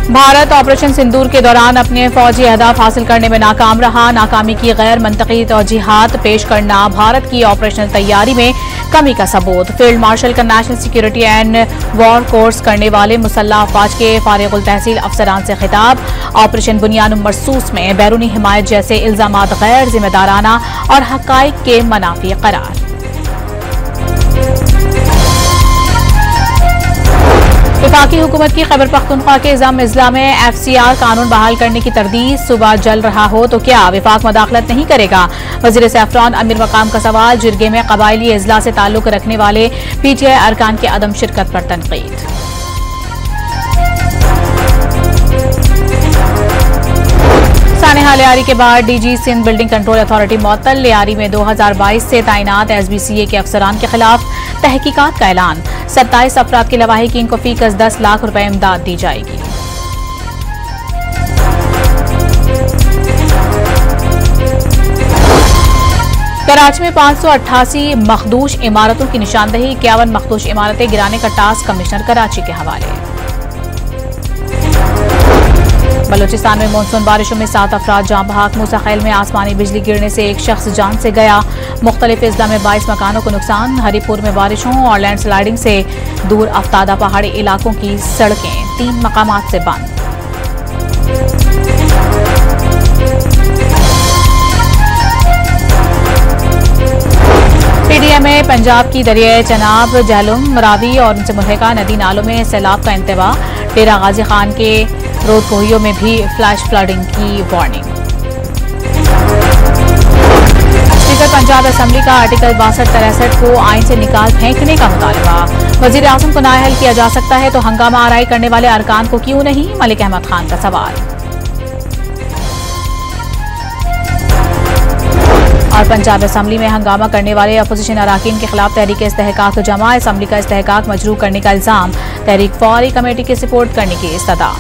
Bharat operation सिंदूर के दौरान अपने फौजी अहदाफ हासिल करने में नाकाम रहा। नाकामी की गैर मंतकी तौजीहात पेश करना भारत की ऑपरेशनल तैयारी में कमी का सबूत। फील्ड मार्शल का national security and war course करने वाले मुसल्लह अफवाज के फारिगुल तहसील अफसरान से खिताब। ऑपरेशन बुनियान मरसूस में बैरूनी हिमायत जैसे इल्जामात गैर जिम्मेदाराना और हकाइक के मनाफी करार। वफाकी हुकूमत की खैबर पख्तूनख्वा के अजला में FCR कानून बहाल करने की तरदीद। सूबा जल रहा हो तो क्या विफाक मदाखलत नहीं करेगा? वजीर सैफरान अमीर मकाम का सवाल। जिरगे में कबायली अजला से ताल्लुक रखने वाले PTI अरकान के अदम शिरकत पर तनकीद। सानेहा लियारी के बाद DG Sindh building control authority मुअत्तल। लियारी में 2022 से तैनात SBCA के अफसरान के खिलाफ तहकीकात का ऐलान। 27 अफराद के लवाहिकीन को फीकस 10 लाख रुपए इमदाद दी जाएगी। कराची में 588 मखदूश इमारतों की निशानदही। 51 मखदूश इमारतें गिराने का टास्क कमिश्नर कराची के हवाले। बलूचिस्तान में मानसून बारिशों में 7 अफराद जान बहक। मूसा खैल में आसमानी बिजली गिरने से एक शख्स जान से गया। मुख्तलिफ अजला में 22 मकानों को नुकसान। हरीपुर में बारिशों और लैंडस्लाइडिंग से दूर अफ्तादा पहाड़ी इलाकों की सड़कें 3 मकामात से बंद। PDM में पंजाब की दरियाए चनाब, जहलुम, रावी और उनसे मुल्हिका नदी नालों में सैलाब का इंतबा। डेरा गाजी खान के रोड कोहियों में भी फ्लैश फ्लडिंग की वार्निंग। स्पीकर पंजाब असेंबली का आर्टिकल 62-63 को आइन से निकाल फेंकने का मुतालबा। वजीर आजम को नाअहल किया जा सकता है तो हंगामा आराई करने वाले अरकान को क्यों नहीं? मलिक अहमद खान का सवाल। और पंजाब असेंबली में हंगामा करने वाले अपोजिशन अराकीन के खिलाफ तहरीक इस्तेहकाक जमा। असेंबली का इस्तेहकाक मजरूह करने का इल्जाम। तहरीक फौरी कमेटी की सपोर्ट करने की इस्तदा।